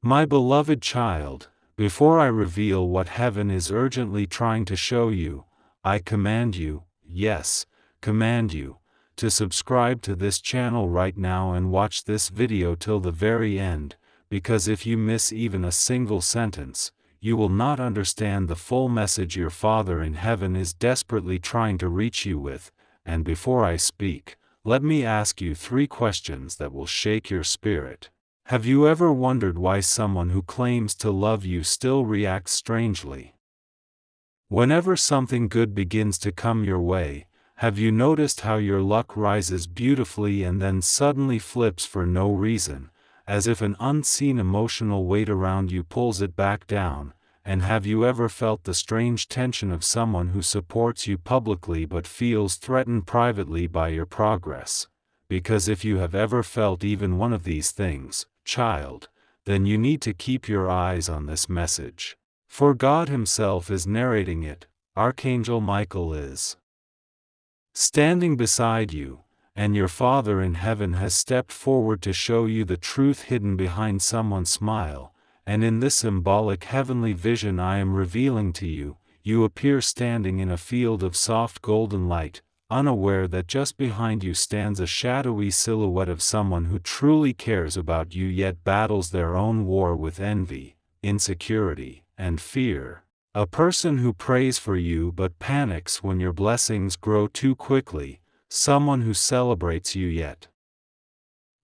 My beloved child, before I reveal what heaven is urgently trying to show you, I command you, yes, command you, to subscribe to this channel right now and watch this video till the very end, because if you miss even a single sentence, you will not understand the full message your Father in heaven is desperately trying to reach you with. And before I speak, let me ask you 3 questions that will shake your spirit. Have you ever wondered why someone who claims to love you still reacts strangely? Whenever something good begins to come your way, have you noticed how your luck rises beautifully and then suddenly flips for no reason, as if an unseen emotional weight around you pulls it back down? And have you ever felt the strange tension of someone who supports you publicly but feels threatened privately by your progress? Because if you have ever felt even one of these things, child, then you need to keep your eyes on this message. For God Himself is narrating it. Archangel Michael is standing beside you, and your Father in heaven has stepped forward to show you the truth hidden behind someone's smile. And in this symbolic heavenly vision I am revealing to you, you appear standing in a field of soft golden light, unaware that just behind you stands a shadowy silhouette of someone who truly cares about you yet battles their own war with envy, insecurity, and fear. A person who prays for you but panics when your blessings grow too quickly, someone who celebrates you yet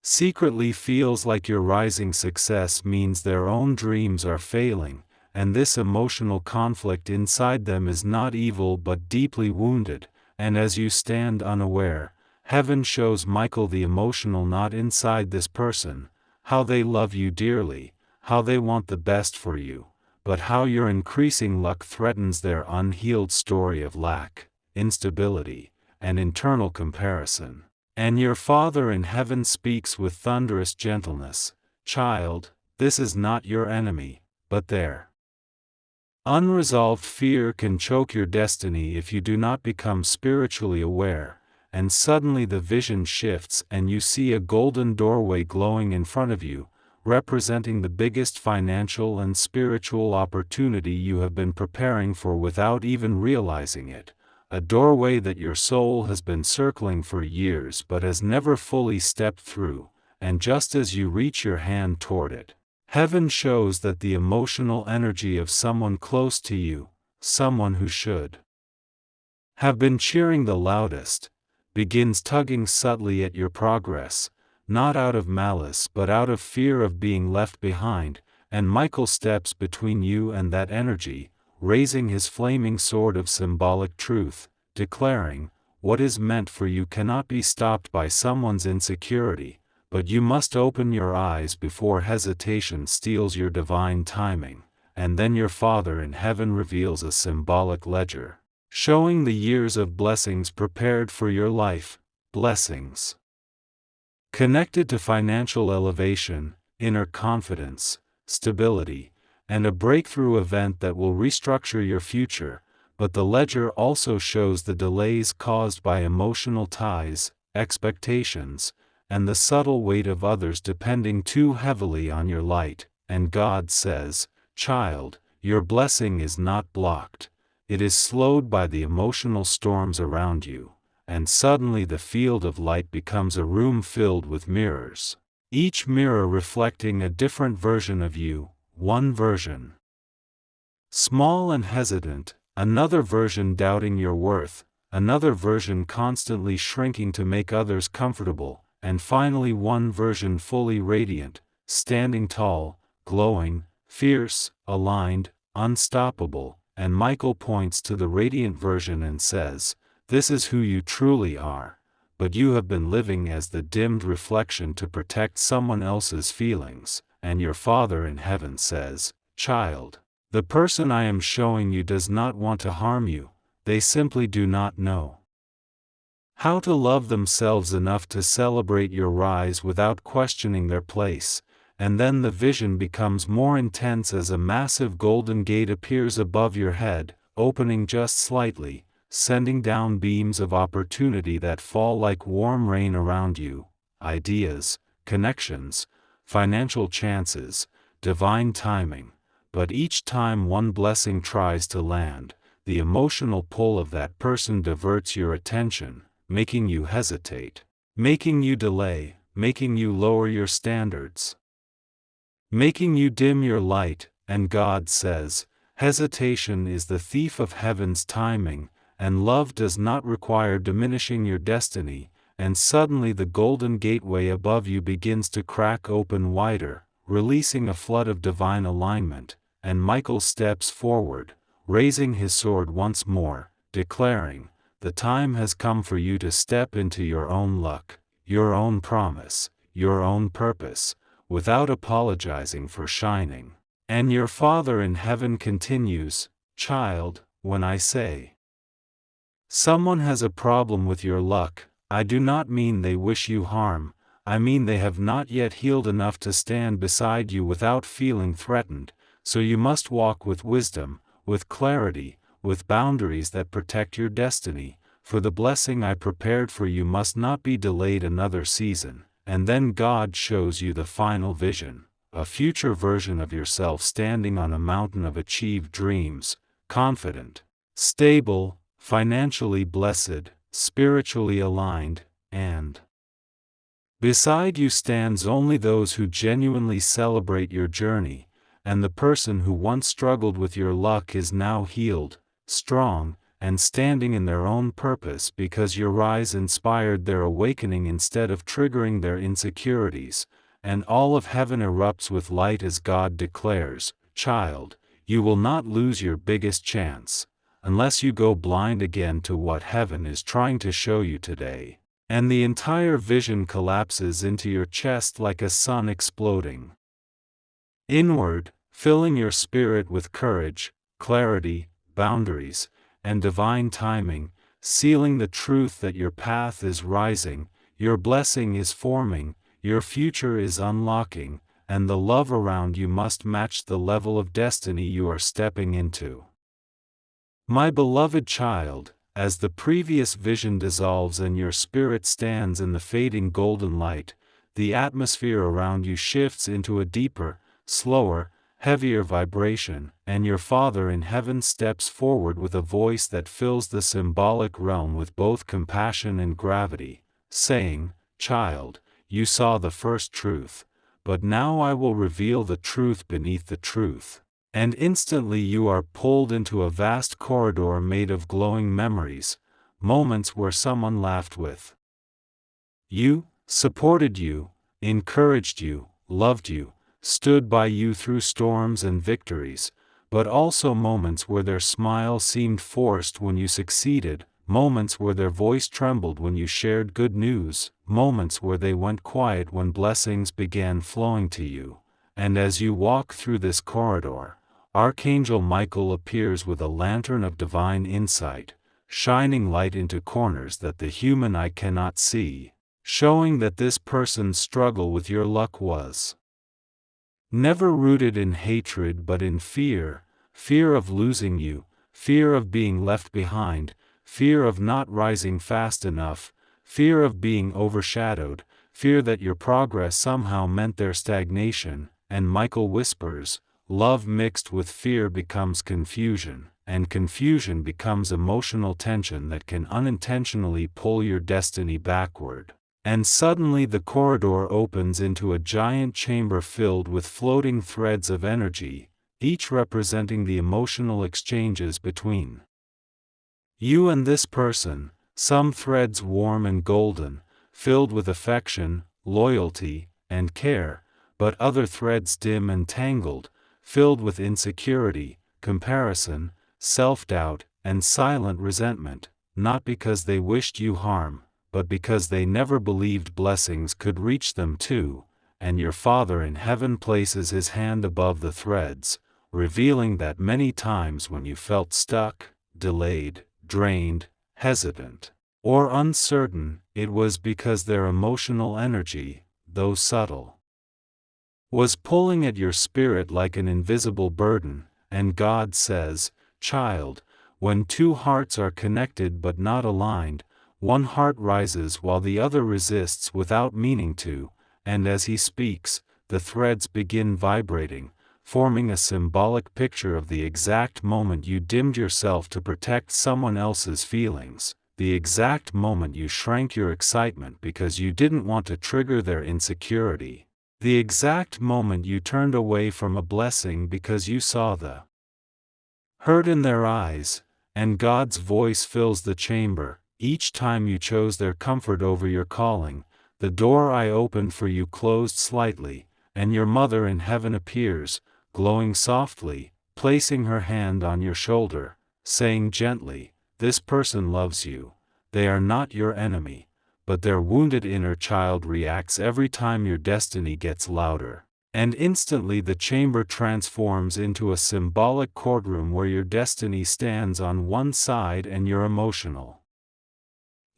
secretly feels like your rising success means their own dreams are failing, and this emotional conflict inside them is not evil but deeply wounded. And as you stand unaware, heaven shows Michael the emotional knot inside this person, how they love you dearly, how they want the best for you, but how your increasing luck threatens their unhealed story of lack, instability, and internal comparison. And your Father in heaven speaks with thunderous gentleness, child, this is not your enemy, but their unresolved fear can choke your destiny if you do not become spiritually aware. And suddenly the vision shifts and you see a golden doorway glowing in front of you, representing the biggest financial and spiritual opportunity you have been preparing for without even realizing it. A doorway that your soul has been circling for years but has never fully stepped through, and just as you reach your hand toward it, heaven shows that the emotional energy of someone close to you, someone who should have been cheering the loudest, begins tugging subtly at your progress, not out of malice but out of fear of being left behind. And Michael steps between you and that energy, raising his flaming sword of symbolic truth, declaring, what is meant for you cannot be stopped by someone's insecurity, but you must open your eyes before hesitation steals your divine timing. And then your Father in heaven reveals a symbolic ledger, showing the years of blessings prepared for your life, blessings connected to financial elevation, inner confidence, stability, and a breakthrough event that will restructure your future. But the ledger also shows the delays caused by emotional ties, expectations, and the subtle weight of others depending too heavily on your light. And God says, child, your blessing is not blocked, it is slowed by the emotional storms around you. And suddenly the field of light becomes a room filled with mirrors, each mirror reflecting a different version of you. One version small and hesitant, another version doubting your worth, another version constantly shrinking to make others comfortable, and finally one version fully radiant, standing tall, glowing, fierce, aligned, unstoppable. And Michael points to the radiant version and says, this is who you truly are, but you have been living as the dimmed reflection to protect someone else's feelings. And your Father in heaven says, child, the person I am showing you does not want to harm you, they simply do not know how to love themselves enough to celebrate your rise without questioning their place. And then the vision becomes more intense as a massive golden gate appears above your head, opening just slightly, sending down beams of opportunity that fall like warm rain around you, ideas, connections, financial chances, divine timing. But each time one blessing tries to land, the emotional pull of that person diverts your attention, making you hesitate, making you delay, making you lower your standards, making you dim your light. And God says, hesitation is the thief of heaven's timing, and love does not require diminishing your destiny. And suddenly the golden gateway above you begins to crack open wider, releasing a flood of divine alignment, and Michael steps forward, raising his sword once more, declaring, the time has come for you to step into your own luck, your own promise, your own purpose, without apologizing for shining. And your Father in heaven continues, child, when I say someone has a problem with your luck, I do not mean they wish you harm, I mean they have not yet healed enough to stand beside you without feeling threatened, so you must walk with wisdom, with clarity, with boundaries that protect your destiny, for the blessing I prepared for you must not be delayed another season. And then God shows you the final vision, a future version of yourself standing on a mountain of achieved dreams, confident, stable, financially blessed, spiritually aligned, and beside you stands only those who genuinely celebrate your journey, and the person who once struggled with your luck is now healed, strong, and standing in their own purpose because your rise inspired their awakening instead of triggering their insecurities. And all of heaven erupts with light as God declares, child, you will not lose your biggest chance, unless you go blind again to what heaven is trying to show you today. And the entire vision collapses into your chest like a sun exploding inward, filling your spirit with courage, clarity, boundaries, and divine timing, sealing the truth that your path is rising, your blessing is forming, your future is unlocking, and the love around you must match the level of destiny you are stepping into. My beloved child, as the previous vision dissolves and your spirit stands in the fading golden light, the atmosphere around you shifts into a deeper, slower, heavier vibration, and your Father in heaven steps forward with a voice that fills the symbolic realm with both compassion and gravity, saying, child, you saw the first truth, but now I will reveal the truth beneath the truth. And instantly you are pulled into a vast corridor made of glowing memories, moments where someone laughed with you, supported you, encouraged you, loved you, stood by you through storms and victories, but also moments where their smile seemed forced when you succeeded, moments where their voice trembled when you shared good news, moments where they went quiet when blessings began flowing to you. And as you walk through this corridor, Archangel Michael appears with a lantern of divine insight, shining light into corners that the human eye cannot see, showing that this person's struggle with your luck was never rooted in hatred but in fear, fear of losing you, fear of being left behind, fear of not rising fast enough, fear of being overshadowed, fear that your progress somehow meant their stagnation. And Michael whispers, love mixed with fear becomes confusion, and confusion becomes emotional tension that can unintentionally pull your destiny backward. And suddenly the corridor opens into a giant chamber filled with floating threads of energy, each representing the emotional exchanges between you and this person, some threads warm and golden, filled with affection, loyalty, and care, but other threads dim and tangled, filled with insecurity, comparison, self-doubt, and silent resentment, not because they wished you harm, but because they never believed blessings could reach them too. And your Father in heaven places his hand above the threads, revealing that many times when you felt stuck, delayed, drained, hesitant, or uncertain, it was because their emotional energy, though subtle, was pulling at your spirit like an invisible burden. And God says, child, when two hearts are connected but not aligned, one heart rises while the other resists without meaning to, and as he speaks, the threads begin vibrating, forming a symbolic picture of the exact moment you dimmed yourself to protect someone else's feelings, the exact moment you shrank your excitement because you didn't want to trigger their insecurity, the exact moment you turned away from a blessing because you saw the hurt in their eyes, and God's voice fills the chamber. Each time you chose their comfort over your calling, the door I opened for you closed slightly, and your mother in heaven appears, glowing softly, placing her hand on your shoulder, saying gently, "This person loves you. They are not your enemy," but their wounded inner child reacts every time your destiny gets louder. And instantly the chamber transforms into a symbolic courtroom where your destiny stands on one side and your emotional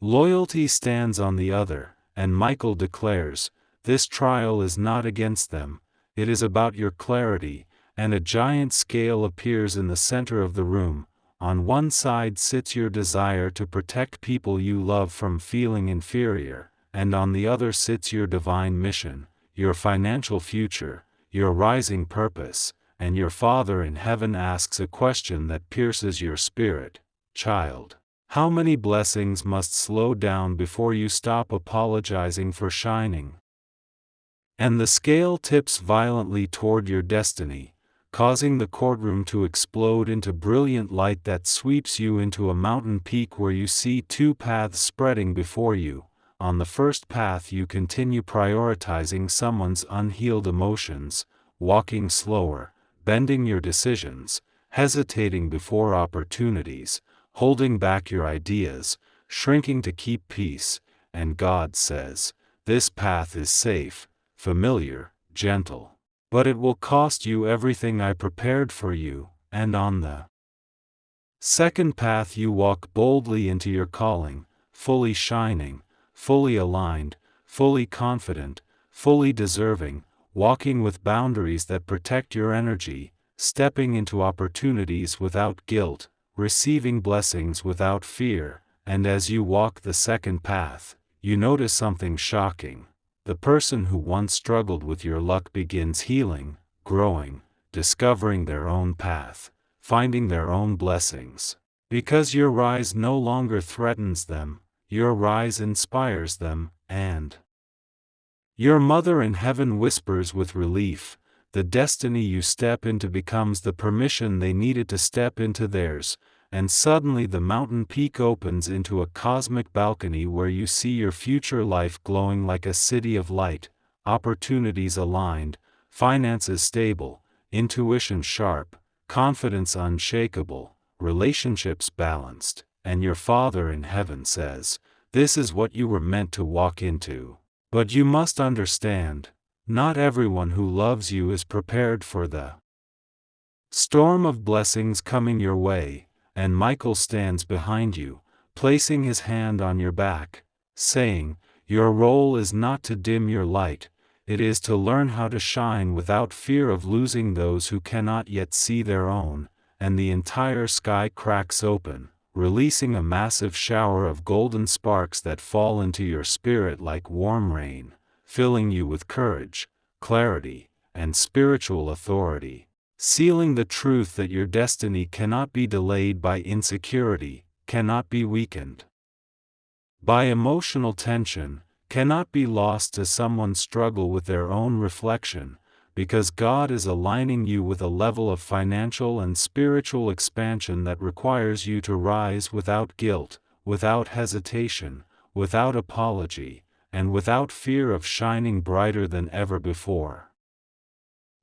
loyalty stands on the other, and Michael declares, "This trial is not against them, it is about your clarity," and a giant scale appears in the center of the room. On one side sits your desire to protect people you love from feeling inferior, and on the other sits your divine mission, your financial future, your rising purpose, and your Father in heaven asks a question that pierces your spirit. Child, how many blessings must slow down before you stop apologizing for shining? And the scale tips violently toward your destiny, causing the courtroom to explode into brilliant light that sweeps you into a mountain peak where you see two paths spreading before you. On the first path you continue prioritizing someone's unhealed emotions, walking slower, bending your decisions, hesitating before opportunities, holding back your ideas, shrinking to keep peace, and God says, "This path is safe, familiar, gentle. But it will cost you everything I prepared for you," and on the second path you walk boldly into your calling, fully shining, fully aligned, fully confident, fully deserving, walking with boundaries that protect your energy, stepping into opportunities without guilt, receiving blessings without fear. And as you walk the second path, you notice something shocking. The person who once struggled with your luck begins healing, growing, discovering their own path, finding their own blessings. Because your rise no longer threatens them, your rise inspires them, and your mother in heaven whispers with relief, the destiny you step into becomes the permission they needed to step into theirs, and suddenly the mountain peak opens into a cosmic balcony where you see your future life glowing like a city of light, opportunities aligned, finances stable, intuition sharp, confidence unshakable, relationships balanced, and your Father in heaven says, "This is what you were meant to walk into." But you must understand, not everyone who loves you is prepared for the storm of blessings coming your way, and Michael stands behind you, placing his hand on your back, saying, "Your role is not to dim your light, it is to learn how to shine without fear of losing those who cannot yet see their own," and the entire sky cracks open, releasing a massive shower of golden sparks that fall into your spirit like warm rain, filling you with courage, clarity, and spiritual authority, sealing the truth that your destiny cannot be delayed by insecurity, cannot be weakened by emotional tension, cannot be lost to someone's struggle with their own reflection, because God is aligning you with a level of financial and spiritual expansion that requires you to rise without guilt, without hesitation, without apology, and without fear of shining brighter than ever before.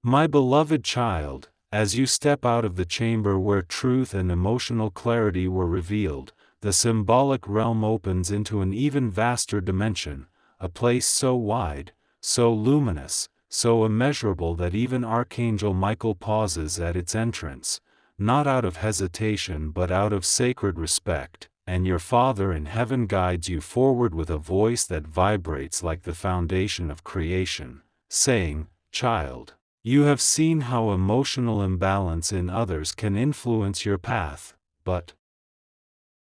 My beloved child, as you step out of the chamber where truth and emotional clarity were revealed, the symbolic realm opens into an even vaster dimension, a place so wide, so luminous, so immeasurable that even Archangel Michael pauses at its entrance, not out of hesitation but out of sacred respect, and your Father in heaven guides you forward with a voice that vibrates like the foundation of creation, saying, "Child, you have seen how emotional imbalance in others can influence your path, but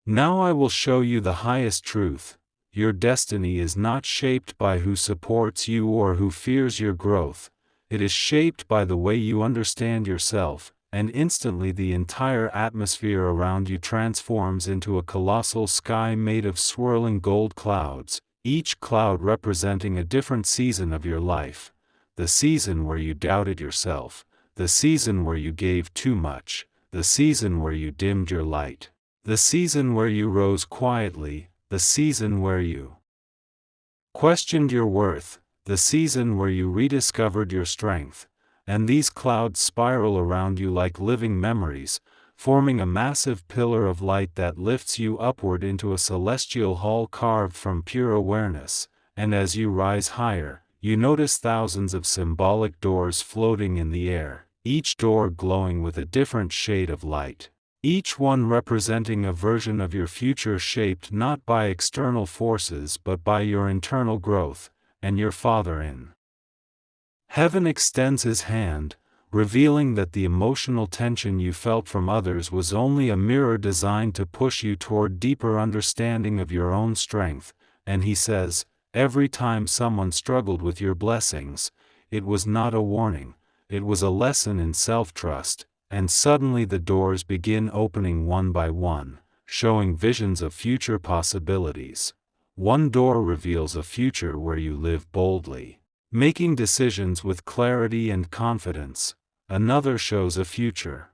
now I will show you the highest truth. Your destiny is not shaped by who supports you or who fears your growth. It is shaped by the way you understand yourself, and instantly the entire atmosphere around you transforms into a colossal sky made of swirling gold clouds, each cloud representing a different season of your life. The season where you doubted yourself, the season where you gave too much, the season where you dimmed your light, the season where you rose quietly, the season where you questioned your worth, the season where you rediscovered your strength. And these clouds spiral around you like living memories, forming a massive pillar of light that lifts you upward into a celestial hall carved from pure awareness. And as you rise higher, you notice thousands of symbolic doors floating in the air, each door glowing with a different shade of light, each one representing a version of your future shaped not by external forces but by your internal growth. And your Father in heaven extends his hand, revealing that the emotional tension you felt from others was only a mirror designed to push you toward deeper understanding of your own strength. And he says, every time someone struggled with your blessings, it was not a warning, it was a lesson in self-trust. And suddenly the doors begin opening one by one, showing visions of future possibilities. One door reveals a future where you live boldly, making decisions with clarity and confidence. Another shows a future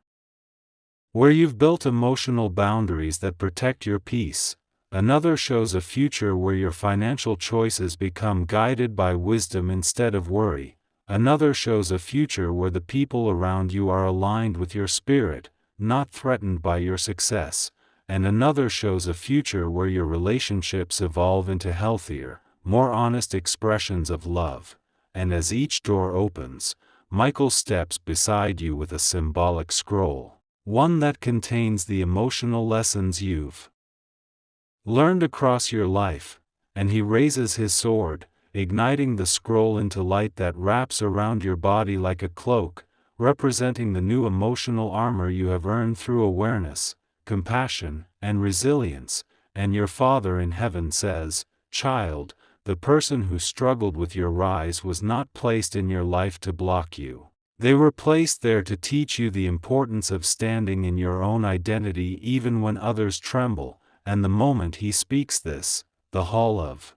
where you've built emotional boundaries that protect your peace. Another shows a future where your financial choices become guided by wisdom instead of worry. Another shows a future where the people around you are aligned with your spirit, not threatened by your success. And another shows a future where your relationships evolve into healthier, more honest expressions of love. And as each door opens, Michael steps beside you with a symbolic scroll, one that contains the emotional lessons you've learned across your life. And he raises his sword, igniting the scroll into light that wraps around your body like a cloak, representing the new emotional armor you have earned through awareness, compassion, and resilience. And your Father in heaven says, child, the person who struggled with your rise was not placed in your life to block you. They were placed there to teach you the importance of standing in your own identity even when others tremble. And the moment he speaks this, the hall of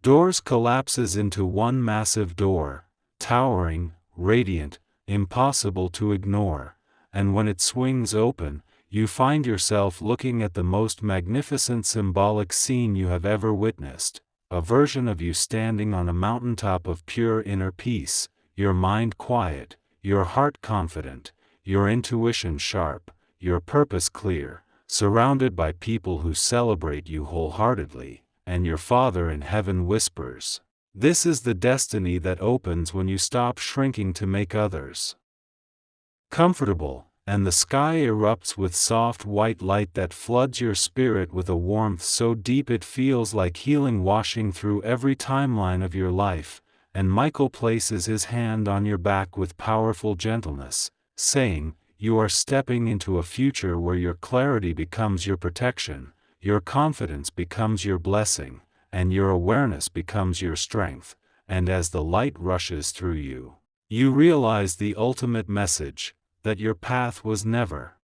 doors collapses into one massive door, towering, radiant, impossible to ignore. And when it swings open, you find yourself looking at the most magnificent symbolic scene you have ever witnessed, a version of you standing on a mountaintop of pure inner peace, your mind quiet, your heart confident, your intuition sharp, your purpose clear, surrounded by people who celebrate you wholeheartedly. And your Father in heaven whispers, this is the destiny that opens when you stop shrinking to make others comfortable. And the sky erupts with soft white light that floods your spirit with a warmth so deep it feels like healing washing through every timeline of your life. And Michael places his hand on your back with powerful gentleness, saying, you are stepping into a future where your clarity becomes your protection, your confidence becomes your blessing, and your awareness becomes your strength. And as the light rushes through you, you realize the ultimate message, that your path was never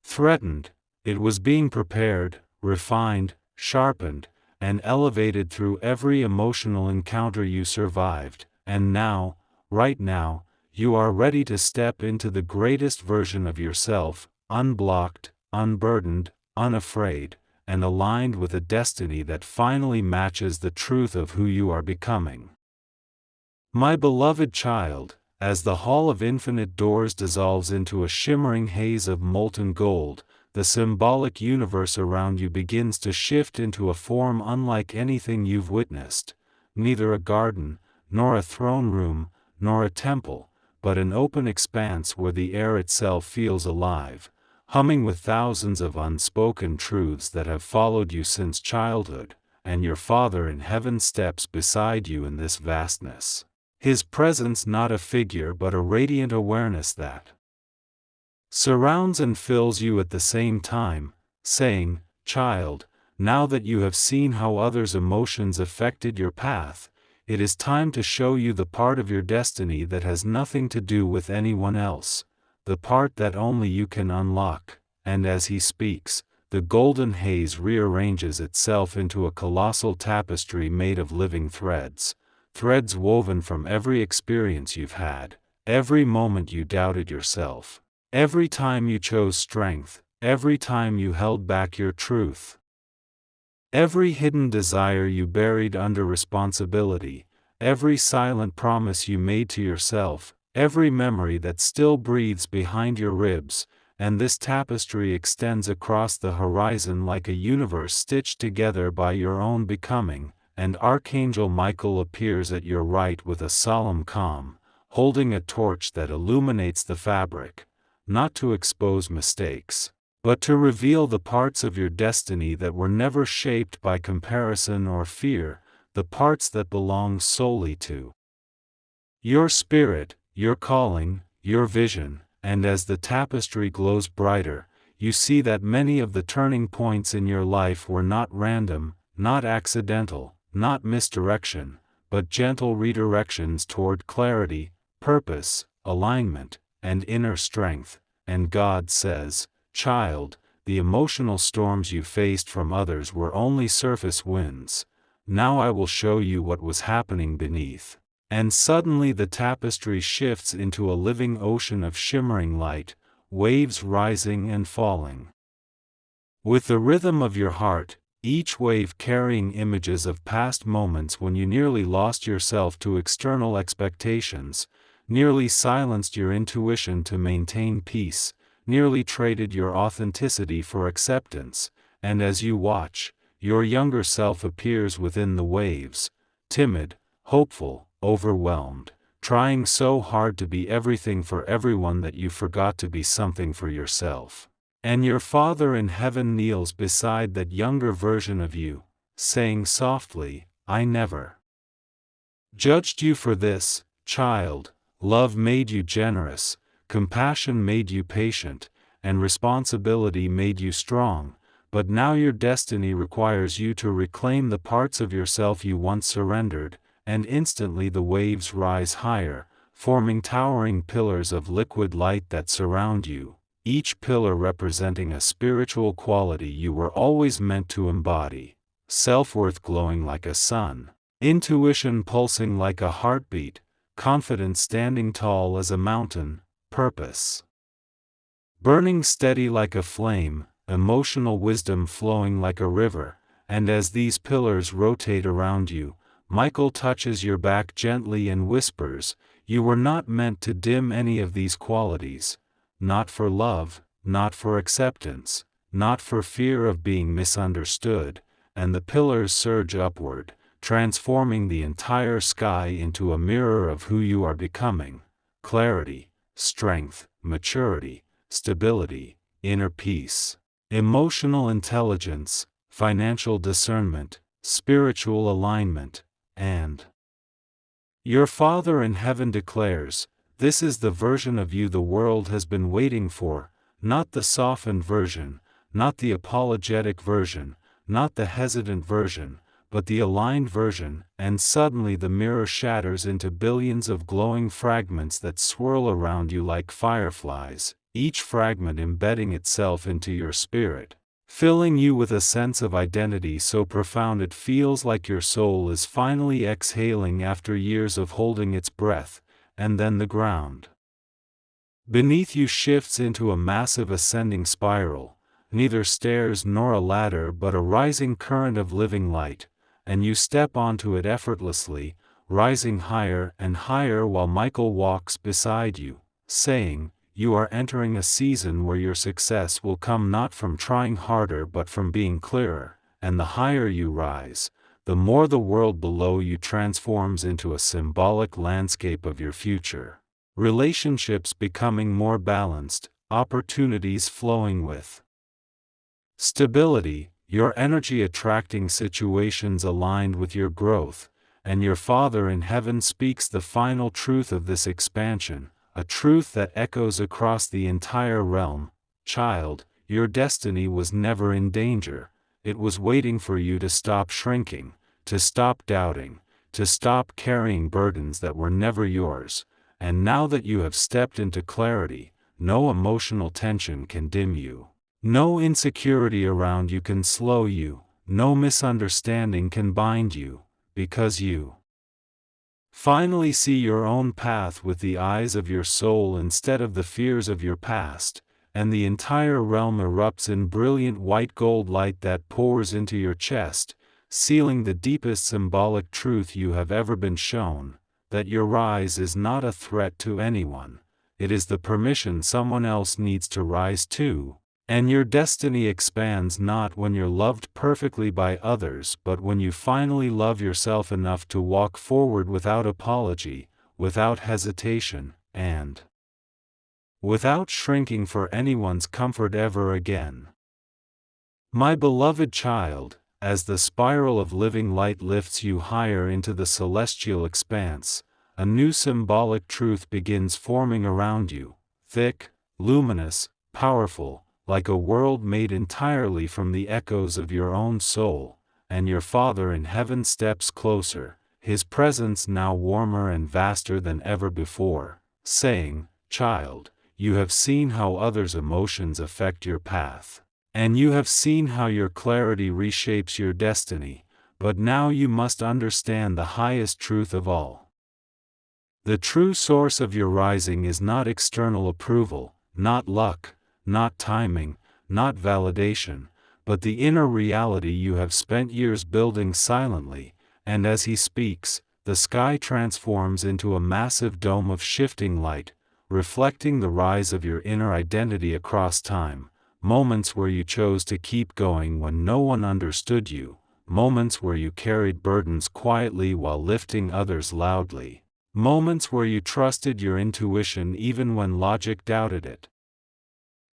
threatened. It was being prepared, refined, sharpened, and elevated through every emotional encounter you survived. And now, right now, you are ready to step into the greatest version of yourself, unblocked, unburdened, unafraid, and aligned with a destiny that finally matches the truth of who you are becoming. My beloved child, as the hall of infinite doors dissolves into a shimmering haze of molten gold, the symbolic universe around you begins to shift into a form unlike anything you've witnessed. Neither a garden, nor a throne room, nor a temple, but an open expanse where the air itself feels alive, humming with thousands of unspoken truths that have followed you since childhood. And your Father in heaven steps beside you in this vastness. His presence not a figure but a radiant awareness that surrounds and fills you at the same time, saying, child, now that you have seen how others' emotions affected your path, It is time to show you the part of your destiny that has nothing to do with anyone else, the part that only you can unlock." And as he speaks, the golden haze rearranges itself into a colossal tapestry made of living threads, threads woven from every experience you've had, every moment you doubted yourself, every time you chose strength, every time you held back your truth, every hidden desire you buried under responsibility, every silent promise you made to yourself, every memory that still breathes behind your ribs. And this tapestry extends across the horizon like a universe stitched together by your own becoming, and Archangel Michael appears at your right with a solemn calm, holding a torch that illuminates the fabric, not to expose mistakes, but to reveal the parts of your destiny that were never shaped by comparison or fear, the parts that belong solely to your spirit, your calling, your vision. And as the tapestry glows brighter, you see that many of the turning points in your life were not random, not accidental, not misdirection, but gentle redirections toward clarity, purpose, alignment, and inner strength. And God says, "Child, the emotional storms you faced from others were only surface winds. Now I will show you what was happening beneath." And suddenly the tapestry shifts into a living ocean of shimmering light, waves rising and falling. With the rhythm of your heart, each wave carrying images of past moments when you nearly lost yourself to external expectations, nearly silenced your intuition to maintain peace, nearly traded your authenticity for acceptance, and as you watch, your younger self appears within the waves, timid, hopeful, overwhelmed, trying so hard to be everything for everyone that you forgot to be something for yourself. And your Father in heaven kneels beside that younger version of you, saying softly, "I never judged you for this, child. Love made you generous, compassion made you patient, and responsibility made you strong, but now your destiny requires you to reclaim the parts of yourself you once surrendered." And instantly the waves rise higher, forming towering pillars of liquid light that surround you, each pillar representing a spiritual quality you were always meant to embody: self-worth glowing like a sun, intuition pulsing like a heartbeat, confidence standing tall as a mountain, purpose burning steady like a flame, emotional wisdom flowing like a river. And as these pillars rotate around you, Michael touches your back gently and whispers, "You were not meant to dim any of these qualities. Not for love, not for acceptance, not for fear of being misunderstood." And the pillars surge upward, transforming the entire sky into a mirror of who you are becoming: clarity, strength, maturity, stability, inner peace, emotional intelligence, financial discernment, spiritual alignment. And your Father in heaven declares, "This is the version of you the world has been waiting for, not the softened version, not the apologetic version, not the hesitant version, but the aligned version." And suddenly the mirror shatters into billions of glowing fragments that swirl around you like fireflies, each fragment embedding itself into your spirit, filling you with a sense of identity so profound it feels like your soul is finally exhaling after years of holding its breath. And then the ground beneath you shifts into a massive ascending spiral, neither stairs nor a ladder but a rising current of living light, and you step onto it effortlessly, rising higher and higher while Michael walks beside you, saying, "You are entering a season where your success will come not from trying harder but from being clearer." And the higher you rise, the more the world below you transforms into a symbolic landscape of your future. Relationships becoming more balanced, opportunities flowing with stability, your energy attracting situations aligned with your growth, and your Father in heaven speaks the final truth of this expansion, a truth that echoes across the entire realm: "Child, your destiny was never in danger. It was waiting for you to stop shrinking, to stop doubting, to stop carrying burdens that were never yours, and now that you have stepped into clarity, no emotional tension can dim you. No insecurity around you can slow you, no misunderstanding can bind you, because you finally see your own path with the eyes of your soul instead of the fears of your past, and the entire realm erupts in brilliant white gold light that pours into your chest, sealing the deepest symbolic truth you have ever been shown, that your rise is not a threat to anyone, it is the permission someone else needs to rise too. And your destiny expands not when you're loved perfectly by others but when you finally love yourself enough to walk forward without apology, without hesitation, and without shrinking for anyone's comfort ever again. My beloved child, as the spiral of living light lifts you higher into the celestial expanse, a new symbolic truth begins forming around you, thick, luminous, powerful, like a world made entirely from the echoes of your own soul, and your Father in heaven steps closer, his presence now warmer and vaster than ever before, saying, "Child, you have seen how others' emotions affect your path, and you have seen how your clarity reshapes your destiny, but now you must understand the highest truth of all. The true source of your rising is not external approval, not luck, not timing, not validation, but the inner reality you have spent years building silently, and as he speaks, the sky transforms into a massive dome of shifting light, reflecting the rise of your inner identity across time, moments where you chose to keep going when no one understood you, moments where you carried burdens quietly while lifting others loudly, moments where you trusted your intuition even when logic doubted it.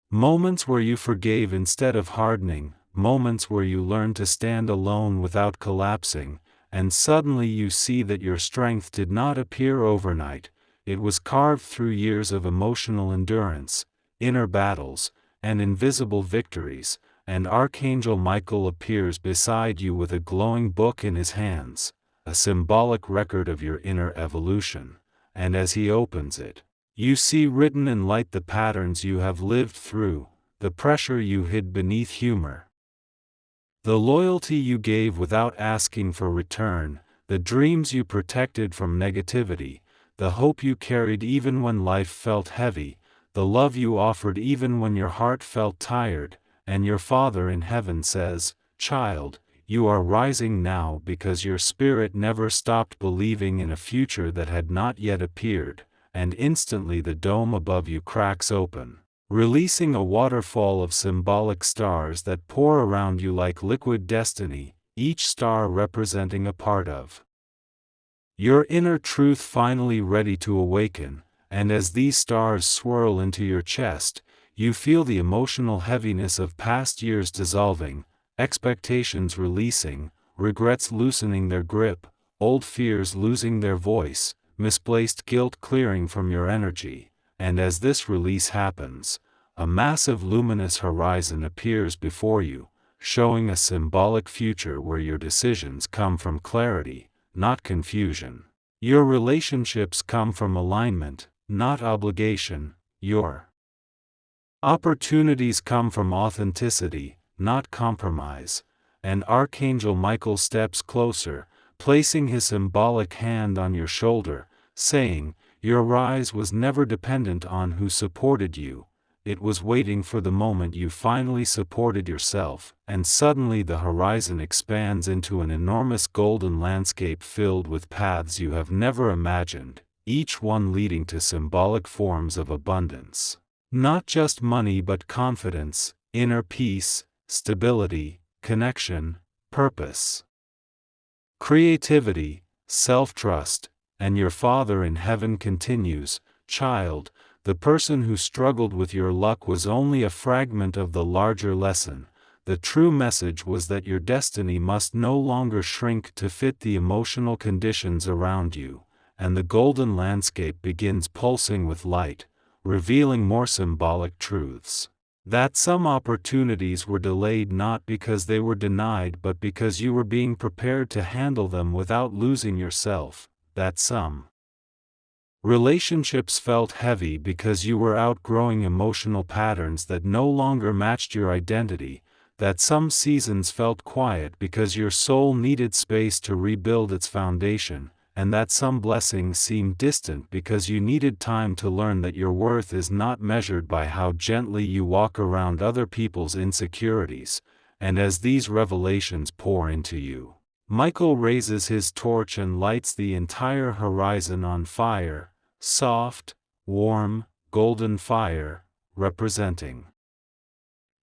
Moments where you forgave instead of hardening, moments where you learned to stand alone without collapsing, and suddenly you see that your strength did not appear overnight, it was carved through years of emotional endurance, inner battles, and invisible victories, and Archangel Michael appears beside you with a glowing book in his hands, a symbolic record of your inner evolution, and as he opens it, you see written in light the patterns you have lived through, the pressure you hid beneath humor, the loyalty you gave without asking for return, the dreams you protected from negativity, the hope you carried even when life felt heavy, the love you offered even when your heart felt tired, and your Father in heaven says, "Child, you are rising now because your spirit never stopped believing in a future that had not yet appeared," and instantly the dome above you cracks open, releasing a waterfall of symbolic stars that pour around you like liquid destiny, each star representing a part of your inner truth finally ready to awaken, and as these stars swirl into your chest, you feel the emotional heaviness of past years dissolving, expectations releasing, regrets loosening their grip, old fears losing their voice, misplaced guilt clearing from your energy, and as this release happens, a massive luminous horizon appears before you, showing a symbolic future where your decisions come from clarity, not confusion. Your relationships come from alignment, not obligation, your opportunities come from authenticity, not compromise, and Archangel Michael steps closer, placing his symbolic hand on your shoulder, saying, "Your rise was never dependent on who supported you, it was waiting for the moment you finally supported yourself," and suddenly the horizon expands into an enormous golden landscape filled with paths you have never imagined, each one leading to symbolic forms of abundance. Not just money but confidence, inner peace, stability, connection, purpose, creativity, self-trust, and your Father in heaven continues, "Child, the person who struggled with your luck was only a fragment of the larger lesson. The true message was that your destiny must no longer shrink to fit the emotional conditions around you, and the golden landscape begins pulsing with light, revealing more symbolic truths. That some opportunities were delayed not because they were denied but because you were being prepared to handle them without losing yourself. That some relationships felt heavy because you were outgrowing emotional patterns that no longer matched your identity. That some seasons felt quiet because your soul needed space to rebuild its foundation, and that some blessings seemed distant because you needed time to learn that your worth is not measured by how gently you walk around other people's insecurities. And as these revelations pour into you, Michael raises his torch and lights the entire horizon on fire, soft, warm, golden fire, representing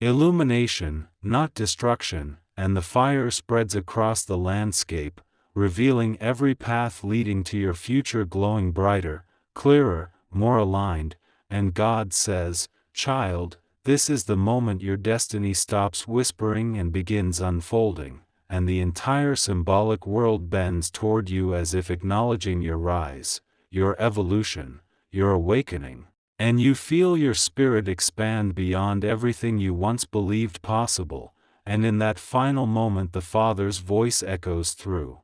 illumination, not destruction, and the fire spreads across the landscape, revealing every path leading to your future glowing brighter, clearer, more aligned. And God says, "Child, this is the moment your destiny stops whispering and begins unfolding," and the entire symbolic world bends toward you as if acknowledging your rise, your evolution, your awakening. And you feel your spirit expand beyond everything you once believed possible, and in that final moment the Father's voice echoes through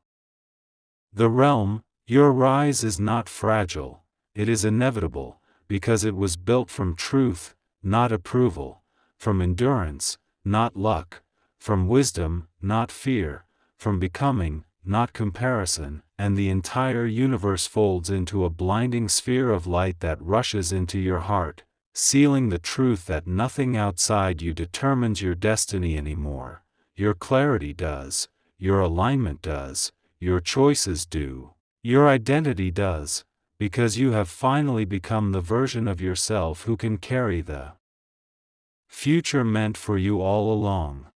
the realm. Your rise is not fragile, it is inevitable, because it was built from truth, not approval, from endurance, not luck, from wisdom, not fear, from becoming, not comparison, and the entire universe folds into a blinding sphere of light that rushes into your heart, sealing the truth that nothing outside you determines your destiny anymore. Your clarity does, your alignment does, your choices do, your identity does, because you have finally become the version of yourself who can carry the future meant for you all along.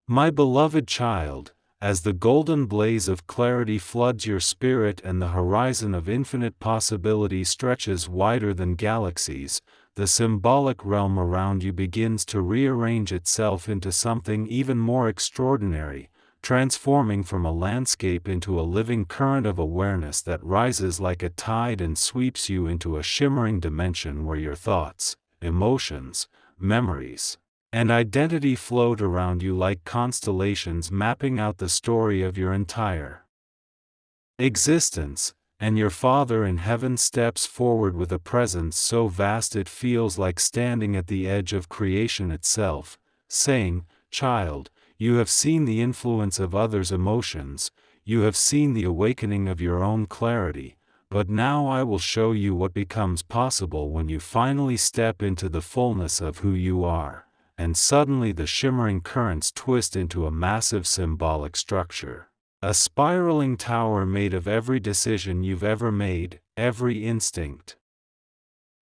My beloved child, as the golden blaze of clarity floods your spirit and the horizon of infinite possibility stretches wider than galaxies, the symbolic realm around you begins to rearrange itself into something even more extraordinary, transforming from a landscape into a living current of awareness that rises like a tide and sweeps you into a shimmering dimension where your thoughts, emotions, memories, and identity float around you like constellations mapping out the story of your entire existence. And your Father in heaven steps forward with a presence so vast it feels like standing at the edge of creation itself, saying, "Child, you have seen the influence of others' emotions, you have seen the awakening of your own clarity, but now I will show you what becomes possible when you finally step into the fullness of who you are." And suddenly the shimmering currents twist into a massive symbolic structure. A spiraling tower made of every decision you've ever made, every instinct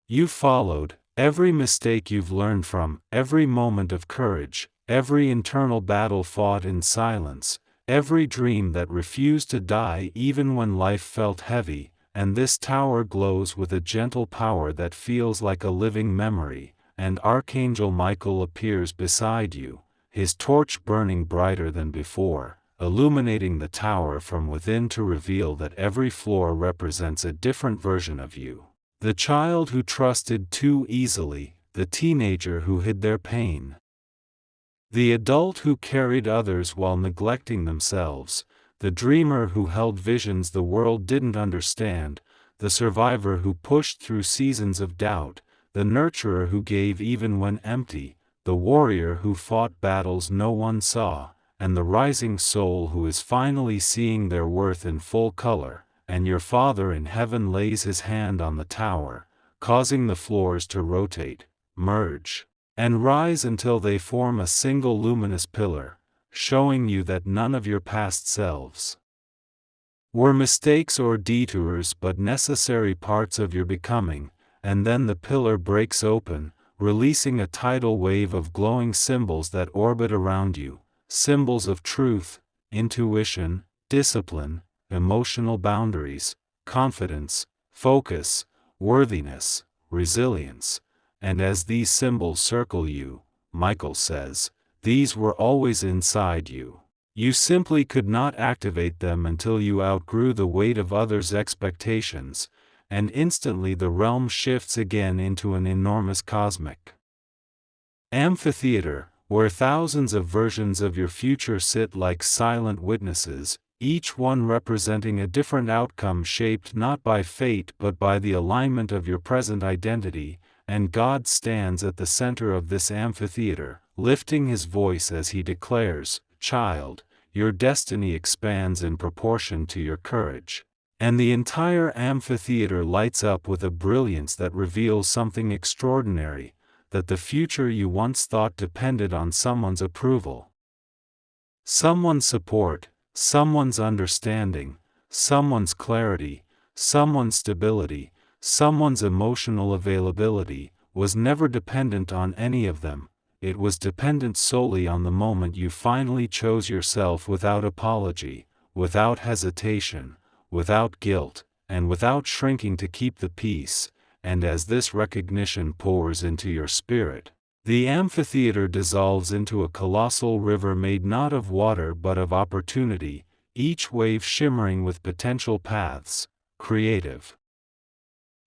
you've followed, every mistake you've learned from, every moment of courage, every internal battle fought in silence, every dream that refused to die even when life felt heavy. And this tower glows with a gentle power that feels like a living memory. And Archangel Michael appears beside you, his torch burning brighter than before, illuminating the tower from within to reveal that every floor represents a different version of you. The child who trusted too easily, the teenager who hid their pain, the adult who carried others while neglecting themselves, the dreamer who held visions the world didn't understand, the survivor who pushed through seasons of doubt, the nurturer who gave even when empty, the warrior who fought battles no one saw, and the rising soul who is finally seeing their worth in full color. And your Father in heaven lays his hand on the tower, causing the floors to rotate, merge, and rise until they form a single luminous pillar, showing you that none of your past selves were mistakes or detours but necessary parts of your becoming. And then the pillar breaks open, releasing a tidal wave of glowing symbols that orbit around you, symbols of truth, intuition, discipline, emotional boundaries, confidence, focus, worthiness, resilience. And as these symbols circle you, Michael says, these were always inside you. You simply could not activate them until you outgrew the weight of others' expectations. And instantly the realm shifts again into an enormous cosmic Amphitheater, where thousands of versions of your future sit like silent witnesses, each one representing a different outcome shaped not by fate but by the alignment of your present identity, and God stands at the center of this amphitheater, lifting his voice as he declares, "Child, your destiny expands in proportion to your courage." And the entire amphitheater lights up with a brilliance that reveals something extraordinary, that the future you once thought depended on someone's approval, someone's support, someone's understanding, someone's clarity, someone's stability, someone's emotional availability, was never dependent on any of them. It was dependent solely on the moment you finally chose yourself without apology, without hesitation, without guilt, and without shrinking to keep the peace. And as this recognition pours into your spirit, the amphitheater dissolves into a colossal river made not of water but of opportunity, each wave shimmering with potential paths, creative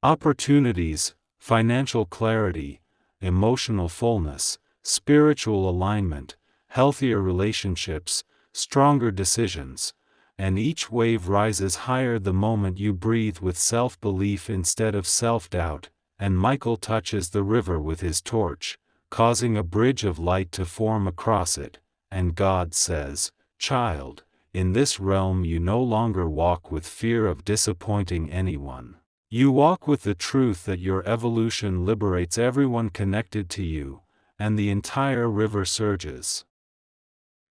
opportunities, financial clarity, emotional fullness, spiritual alignment, healthier relationships, stronger decisions. And each wave rises higher the moment you breathe with self-belief instead of self-doubt, and Michael touches the river with his torch, causing a bridge of light to form across it, and God says, "Child, in this realm you no longer walk with fear of disappointing anyone. You walk with the truth that your evolution liberates everyone connected to you," and the entire river surges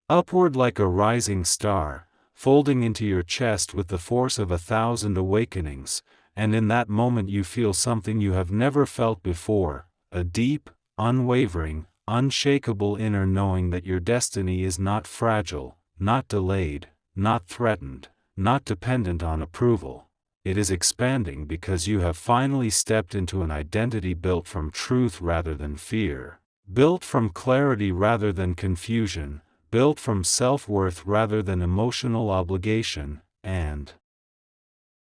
upward like a rising star, folding into your chest with the force of 1,000 awakenings, and in that moment you feel something you have never felt before, a deep, unwavering, unshakable inner knowing that your destiny is not fragile, not delayed, not threatened, not dependent on approval. It is expanding because you have finally stepped into an identity built from truth rather than fear, built from clarity rather than confusion, built from self-worth rather than emotional obligation, and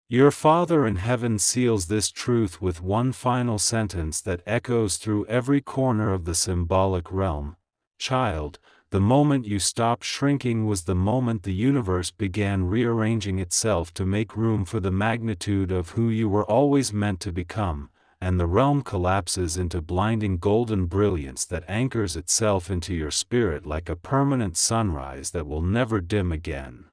your Father in heaven seals this truth with one final sentence that echoes through every corner of the symbolic realm. Child, the moment you stopped shrinking was the moment the universe began rearranging itself to make room for the magnitude of who you were always meant to become, and the realm collapses into blinding golden brilliance that anchors itself into your spirit like a permanent sunrise that will never dim again.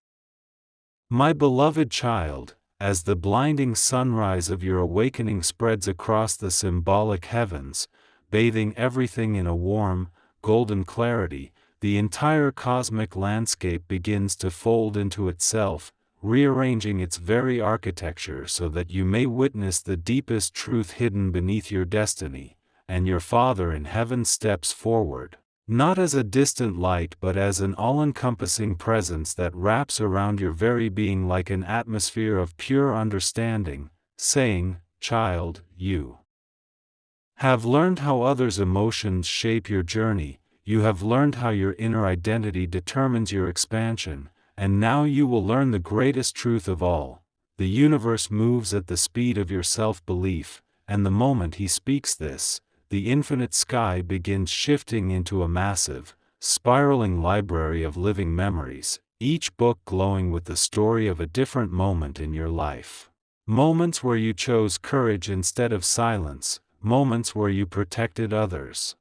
My beloved child, as the blinding sunrise of your awakening spreads across the symbolic heavens, bathing everything in a warm, golden clarity, the entire cosmic landscape begins to fold into itself, rearranging its very architecture so that you may witness the deepest truth hidden beneath your destiny, and your Father in heaven steps forward, not as a distant light but as an all-encompassing presence that wraps around your very being like an atmosphere of pure understanding, saying, "Child, you have learned how others' emotions shape your journey, you have learned how your inner identity determines your expansion, and now you will learn the greatest truth of all. The universe moves at the speed of your self-belief, and the moment he speaks this, the infinite sky begins shifting into a massive, spiraling library of living memories, each book glowing with the story of a different moment in your life. Moments where you chose courage instead of silence, moments where you protected others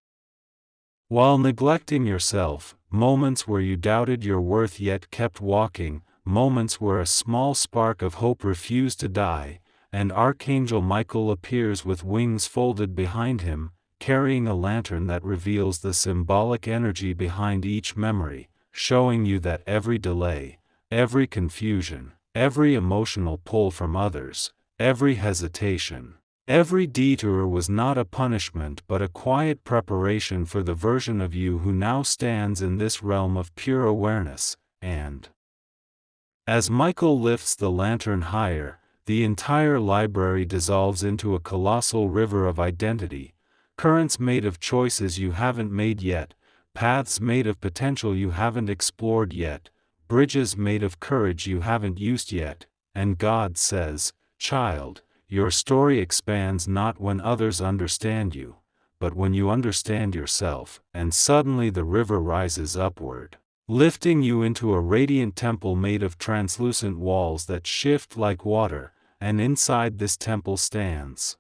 while neglecting yourself, moments where you doubted your worth yet kept walking, moments where a small spark of hope refused to die, and Archangel Michael appears with wings folded behind him, carrying a lantern that reveals the symbolic energy behind each memory, showing you that every delay, every confusion, every emotional pull from others, every hesitation, every detour was not a punishment but a quiet preparation for the version of you who now stands in this realm of pure awareness, and as Michael lifts the lantern higher, the entire library dissolves into a colossal river of identity, currents made of choices you haven't made yet, paths made of potential you haven't explored yet, bridges made of courage you haven't used yet, and God says, "Child, your story expands not when others understand you, but when you understand yourself, and suddenly the river rises upward, lifting you into a radiant temple made of translucent walls that shift like water, and inside this temple stands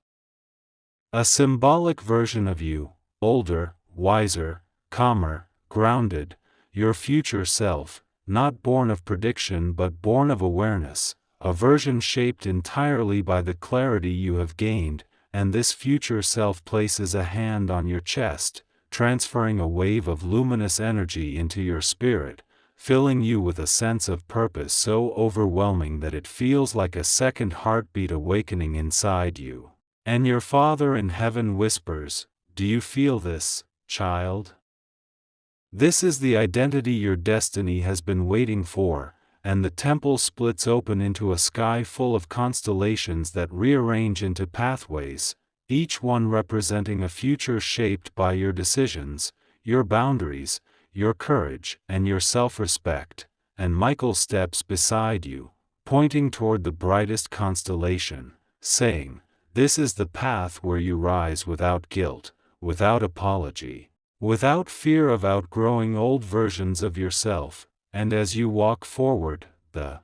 a symbolic version of you, older, wiser, calmer, grounded, your future self, not born of prediction but born of awareness, a version shaped entirely by the clarity you have gained, and this future self places a hand on your chest, transferring a wave of luminous energy into your spirit, filling you with a sense of purpose so overwhelming that it feels like a second heartbeat awakening inside you. And your Father in heaven whispers, "Do you feel this, child? This is the identity your destiny has been waiting for," and the temple splits open into a sky full of constellations that rearrange into pathways, each one representing a future shaped by your decisions, your boundaries, your courage, and your self-respect. And Michael steps beside you, pointing toward the brightest constellation, saying, "This is the path where you rise without guilt, without apology, without fear of outgrowing old versions of yourself." And as you walk forward, the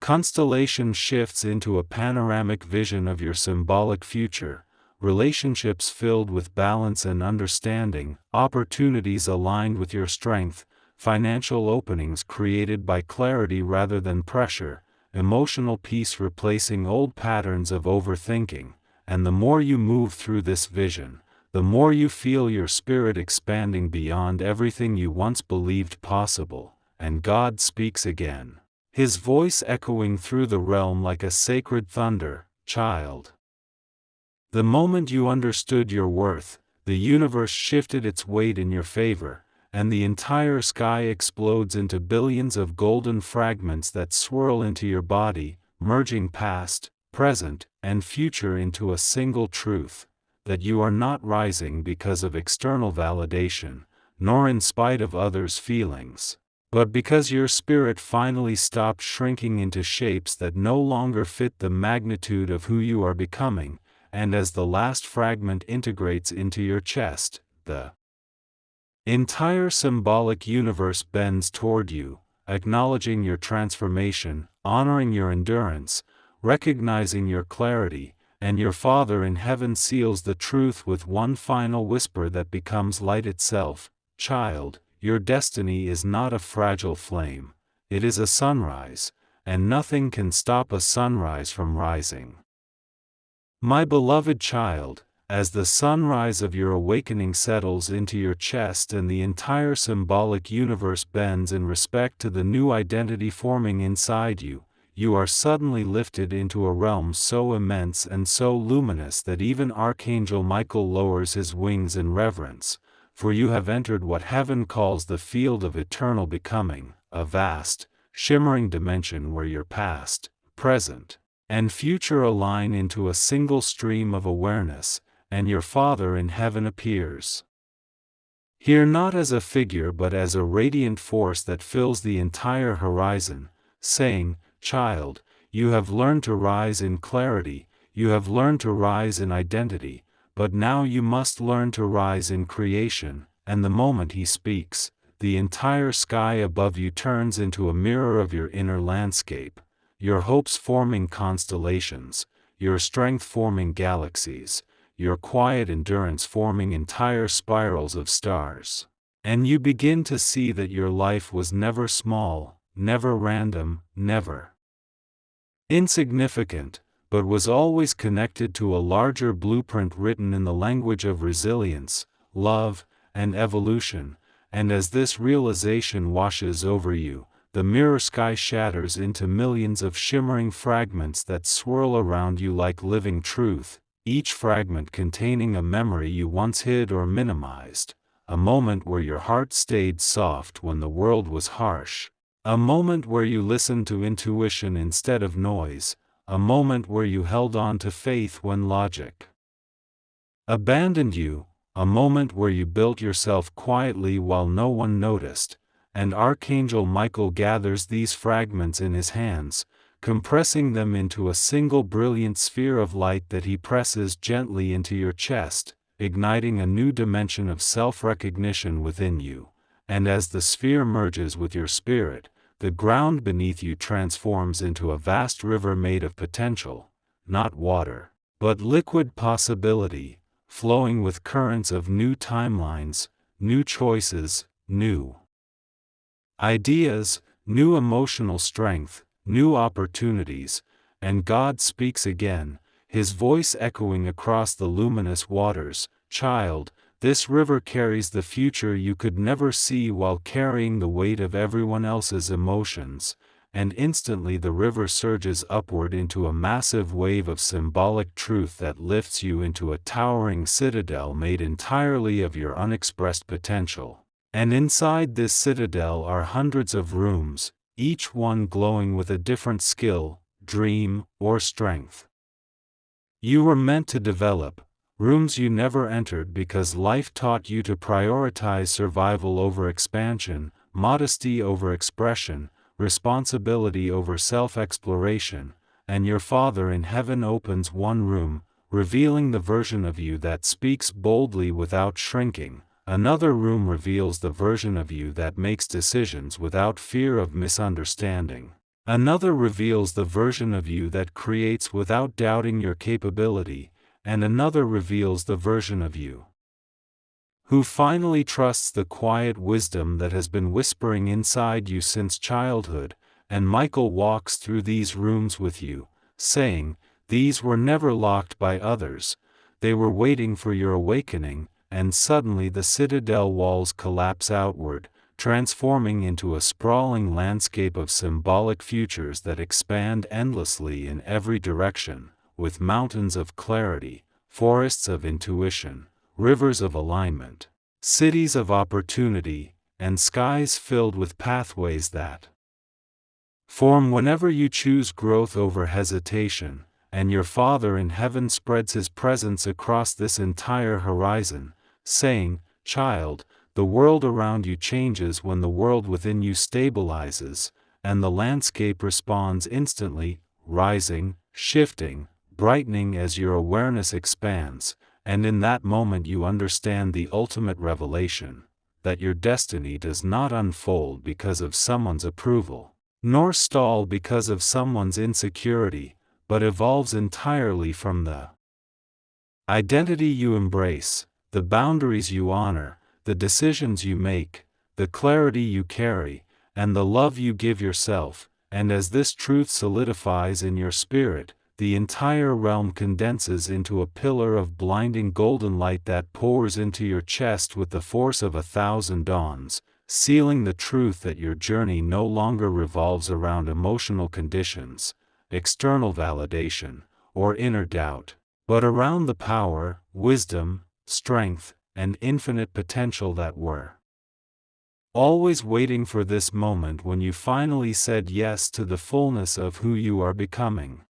constellation shifts into a panoramic vision of your symbolic future, relationships filled with balance and understanding, opportunities aligned with your strength, financial openings created by clarity rather than pressure, emotional peace replacing old patterns of overthinking. And the more you move through this vision, the more you feel your spirit expanding beyond everything you once believed possible. And God speaks again, His voice echoing through the realm like a sacred thunder, "Child. The moment you understood your worth, the universe shifted its weight in your favor, and the entire sky explodes into billions of golden fragments that swirl into your body, merging past, present, and future into a single truth, that you are not rising because of external validation, nor in spite of others' feelings, but because your spirit finally stopped shrinking into shapes that no longer fit the magnitude of who you are becoming." And as the last fragment integrates into your chest, the entire symbolic universe bends toward you, acknowledging your transformation, honoring your endurance, recognizing your clarity, and your Father in heaven seals the truth with one final whisper that becomes light itself, "Child, your destiny is not a fragile flame, it is a sunrise, and nothing can stop a sunrise from rising." My beloved child, as the sunrise of your awakening settles into your chest and the entire symbolic universe bends in respect to the new identity forming inside you, you are suddenly lifted into a realm so immense and so luminous that even Archangel Michael lowers his wings in reverence, for you have entered what heaven calls the field of eternal becoming, a vast, shimmering dimension where your past, present, and future align into a single stream of awareness, and your Father in heaven appears here not as a figure but as a radiant force that fills the entire horizon, saying, "Child, you have learned to rise in clarity, you have learned to rise in identity, but now you must learn to rise in creation." And the moment he speaks, the entire sky above you turns into a mirror of your inner landscape, your hopes forming constellations, your strength forming galaxies, your quiet endurance forming entire spirals of stars. And you begin to see that your life was never small, never random, never insignificant, but was always connected to a larger blueprint written in the language of resilience, love, and evolution. And as this realization washes over you, the mirror sky shatters into millions of shimmering fragments that swirl around you like living truth, each fragment containing a memory you once hid or minimized, a moment where your heart stayed soft when the world was harsh, a moment where you listened to intuition instead of noise, a moment where you held on to faith when logic abandoned you, a moment where you built yourself quietly while no one noticed. And Archangel Michael gathers these fragments in his hands, compressing them into a single brilliant sphere of light that he presses gently into your chest, igniting a new dimension of self-recognition within you, and as the sphere merges with your spirit, the ground beneath you transforms into a vast river made of potential, not water, but liquid possibility, flowing with currents of new timelines, new choices, new ideas, new emotional strength, new opportunities, and God speaks again, His voice echoing across the luminous waters. Child, this river carries the future you could never see while carrying the weight of everyone else's emotions, and instantly the river surges upward into a massive wave of symbolic truth that lifts you into a towering citadel made entirely of your unexpressed potential. And inside this citadel are hundreds of rooms, each one glowing with a different skill, dream, or strength you were meant to develop, rooms you never entered because life taught you to prioritize survival over expansion, modesty over expression, responsibility over self-exploration, and your Father in heaven opens one room, revealing the version of you that speaks boldly without shrinking. Another room reveals the version of you that makes decisions without fear of misunderstanding. Another reveals the version of you that creates without doubting your capability, and another reveals the version of you who finally trusts the quiet wisdom that has been whispering inside you since childhood. And Michael walks through these rooms with you, saying, "These were never locked by others, they were waiting for your awakening," and suddenly the citadel walls collapse outward, transforming into a sprawling landscape of symbolic futures that expand endlessly in every direction, with mountains of clarity, forests of intuition, rivers of alignment, cities of opportunity, and skies filled with pathways that form whenever you choose growth over hesitation. And your Father in heaven spreads His presence across this entire horizon, saying, "Child, the world around you changes when the world within you stabilizes, and the landscape responds instantly, rising, shifting, brightening as your awareness expands, and in that moment you understand the ultimate revelation, that your destiny does not unfold because of someone's approval, nor stall because of someone's insecurity, but evolves entirely from the identity you embrace, the boundaries you honor, the decisions you make, the clarity you carry, and the love you give yourself." And as this truth solidifies in your spirit, the entire realm condenses into a pillar of blinding golden light that pours into your chest with the force of 1,000 dawns, sealing the truth that your journey no longer revolves around emotional conditions, external validation, or inner doubt, but around the power, wisdom, strength, and infinite potential that were always waiting for this moment when you finally said yes to the fullness of who you are becoming.